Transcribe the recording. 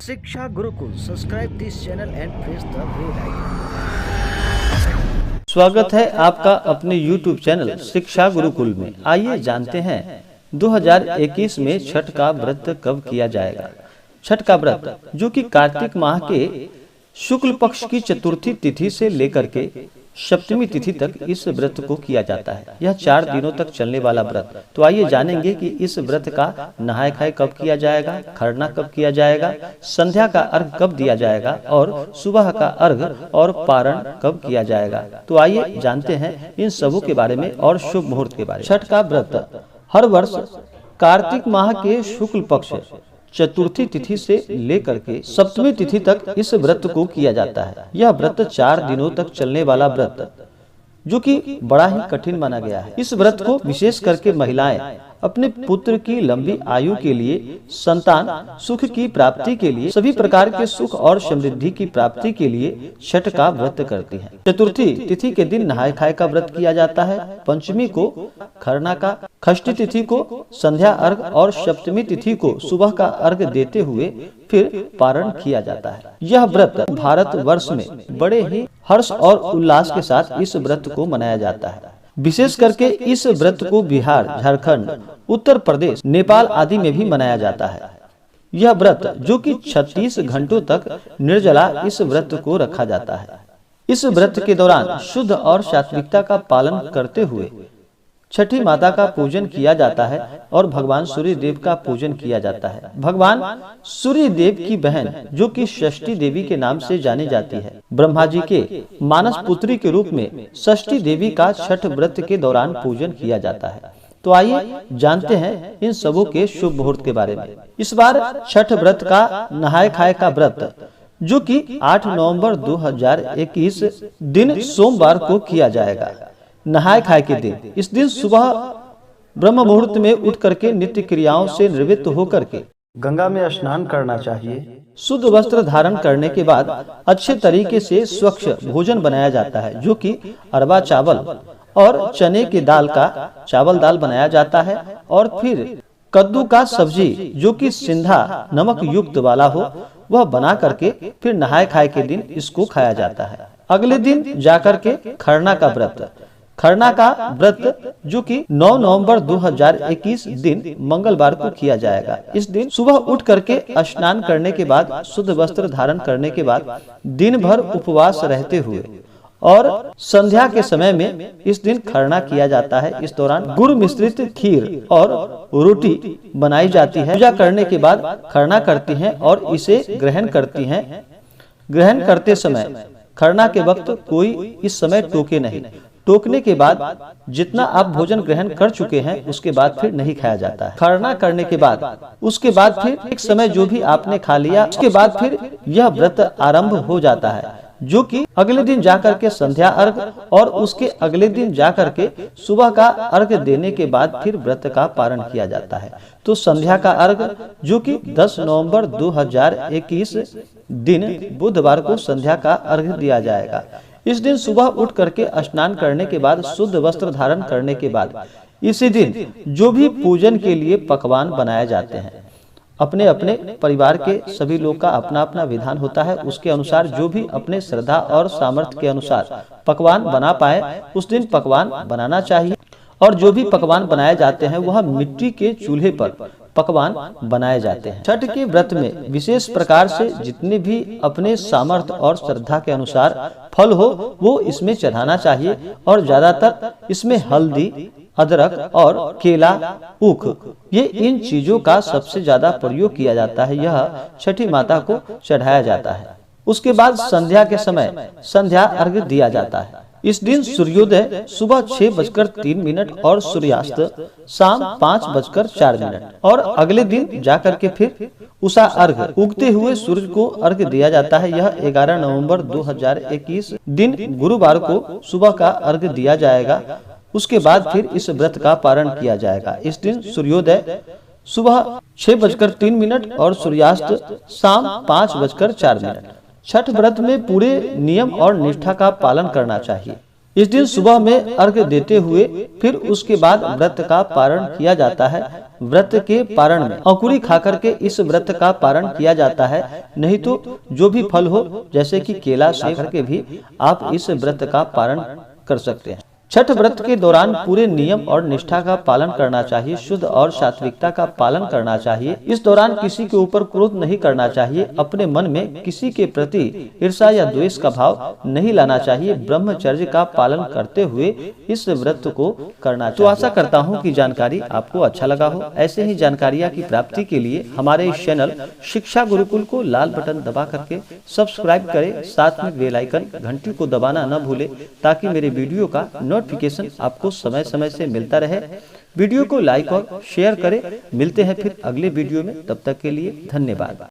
शिक्षा Gurukul subscribe this channel and press the bell icon. स्वागत है आपका अपने YouTube चैनल शिक्षा गुरुकुल में। आइए जानते हैं 2021 में छठ का व्रत कब किया जाएगा। छठ का व्रत जो कि कार्तिक माह के शुक्ल पक्ष की चतुर्थी तिथि से लेकर के सप्तमी तिथि तक इस व्रत को किया जाता है। यह 4 दिनों तक चलने वाला व्रत। तो आइए जानेंगे कि इस व्रत का नहाय खाए कब किया जाएगा, खरना कब किया जाएगा, संध्या का अर्घ कब दिया जाएगा और सुबह का अर्घ और पारण कब किया जाएगा। तो आइए जानते हैं इन सबों के बारे में और शुभ मुहूर्त के बारे में। छठ का व्रत हर वर्ष कार्तिक माह के शुक्ल पक्ष चतुर्थी तिथि से लेकर के सप्तमी तिथि तक इस व्रत को किया जाता है। यह व्रत 4 दिनों तक चलने वाला व्रत जो कि बड़ा ही कठिन माना गया है। इस व्रत को विशेष करके महिलाएं अपने पुत्र की लंबी आयु के लिए, संतान सुख की प्राप्ति के लिए, सभी प्रकार के सुख और समृद्धि की प्राप्ति के लिए छठ का व्रत करती हैं। चतुर्थी तिथि के दिन नहाय खाए का व्रत किया जाता है। पंचमी को खरना का, षष्ठी तिथि को संध्या अर्घ और सप्तमी तिथि को सुबह का अर्घ देते हुए फिर पारण किया जाता है। यह व्रत भारत वर्ष में बड़े ही हर्ष और उल्लास के साथ इस व्रत को मनाया जाता है। विशेष करके इस व्रत को बिहार, झारखंड, उत्तर प्रदेश, नेपाल आदि में भी मनाया जाता है। यह व्रत जो कि 36 घंटों तक निर्जला इस व्रत को रखा जाता है। इस व्रत के दौरान शुद्ध और सात्विकता का पालन करते हुए छठी माता का पूजन किया जाता है और भगवान सूर्य देव का पूजन किया जाता है। भगवान सूर्य देव की बहन जो कि षष्ठी देवी के नाम से जानी जाती है, ब्रह्मा जी के मानस पुत्री के रूप में षष्ठी देवी का छठ व्रत के दौरान पूजन किया जाता है। तो आइए जानते हैं इन सबों के शुभ मुहूर्त के बारे में। इस बार छठ व्रत का नहाय खाए का व्रत जो कि 8 नवंबर 2021 दिन सोमवार को किया जाएगा। नहाय खाए के दिन, इस दिन सुबह ब्रह्म मुहूर्त में उठ करके नित्य क्रियाओं से निवृत्त होकर के गंगा में स्नान करना चाहिए। शुद्ध वस्त्र धारण करने के बाद अच्छे तरीके से स्वच्छ भोजन बनाया जाता है जो कि अरवा चावल और चने की दाल का चावल दाल बनाया जाता है और फिर कद्दू का सब्जी जो कि सिंधा नमक युक्त वाला हो वह बना करके फिर नहाय खाए के दिन इसको खाया जाता है। अगले दिन जाकर के खरना का व्रत, खरना का व्रत जो कि 9 नवंबर 2021 दिन मंगलवार को किया जाएगा। इस दिन सुबह उठ करके स्नान करने के बाद, शुद्ध वस्त्र धारण करने के बाद दिन भर उपवास रहते हुए और संध्या के समय में इस दिन खरना किया जाता है। इस दौरान गुड़ मिश्रित खीर और रोटी बनाई जाती है। पूजा करने के बाद खरना करती हैं और इसे ग्रहण करती हैं। ग्रहण करते समय खरना के वक्त कोई इस समय टोके नहीं। टोकने के बाद जितना आप भोजन ग्रहण कर चुके हैं उसके बाद फिर नहीं खाया जाता है। खरना करने के बाद उसके बाद फिर एक समय जो भी आपने खा लिया उसके बाद फिर यह व्रत आरंभ हो जाता है जो कि अगले दिन जाकर के संध्या अर्घ और उसके अगले दिन जाकर के सुबह का अर्घ देने के बाद फिर व्रत का पारण किया जाता है। तो संध्या का अर्घ जो कि 10 नवंबर 2021 दिन बुधवार को संध्या का अर्घ दिया जाएगा। इस दिन सुबह उठ करके स्नान करने के बाद, शुद्ध वस्त्र धारण करने के बाद इसी दिन जो भी पूजन के लिए पकवान बनाए जाते हैं, अपने अपने परिवार के सभी लोग का अपना अपना विधान होता है। उसके अनुसार जो भी अपने श्रद्धा और सामर्थ्य के अनुसार पकवान बना पाए उस दिन पकवान बनाना चाहिए। और जो भी पकवान बनाए जाते हैं वह मिट्टी के चूल्हे पर पकवान बनाए जाते हैं। छठ के व्रत में विशेष प्रकार से जितने भी अपने सामर्थ्य और श्रद्धा के अनुसार फल हो वो इसमें चढ़ाना चाहिए और ज्यादातर इसमें हल्दी, अदरक और केला, ऊख ये इन चीजों का सबसे ज्यादा प्रयोग किया जाता है। यह छठी माता को चढ़ाया जाता है। उसके बाद संध्या के समय संध्या अर्घ दिया जाता है। इस दिन सूर्योदय सुबह 6:03 और सूर्यास्त शाम 5:04 और अगले दिन जाकर के फिर उषा अर्घ, उगते हुए सूरज को अर्घ दिया जाता है। यह 11 नवंबर 2021 दिन गुरुवार को सुबह का अर्घ दिया जाएगा। उसके बाद फिर इस व्रत का पारण किया जाएगा। इस दिन सूर्योदय सुबह 6:03 और सूर्यास्त शाम 5:04। छठ व्रत में पूरे नियम और निष्ठा का पालन करना चाहिए। इस दिन सुबह में अर्घ्य देते हुए फिर उसके बाद व्रत का पारण किया जाता है। व्रत के पारण में अंकुरी खाकर के इस व्रत का पारण किया जाता है, नहीं तो जो भी फल हो जैसे कि केला खाकर के भी आप इस व्रत का पारण कर सकते हैं। छठ व्रत के दौरान पूरे नियम और निष्ठा का पालन करना चाहिए, शुद्ध और सात्विकता का पालन करना चाहिए। इस दौरान किसी के ऊपर क्रोध नहीं करना चाहिए, अपने मन में किसी के प्रति ईर्ष्या या द्वेष का भाव नहीं लाना चाहिए। ब्रह्मचर्य का पालन करते हुए इस व्रत को करना चाहिए। तो आशा करता हूँ कि जानकारी आपको अच्छा लगा हो। ऐसे ही जानकारियाँ की प्राप्ति के लिए हमारे इस चैनल शिक्षा गुरुकुल को लाल बटन दबा करके सब्सक्राइब करें, साथ में बेल आइकन घंटी को दबाना न भूले, ताकि मेरे वीडियो का नोटिफिकेशन आपको समय समय से मिलता रहे। वीडियो को लाइक और शेयर करें। मिलते हैं फिर अगले वीडियो में, तब तक के लिए धन्यवाद।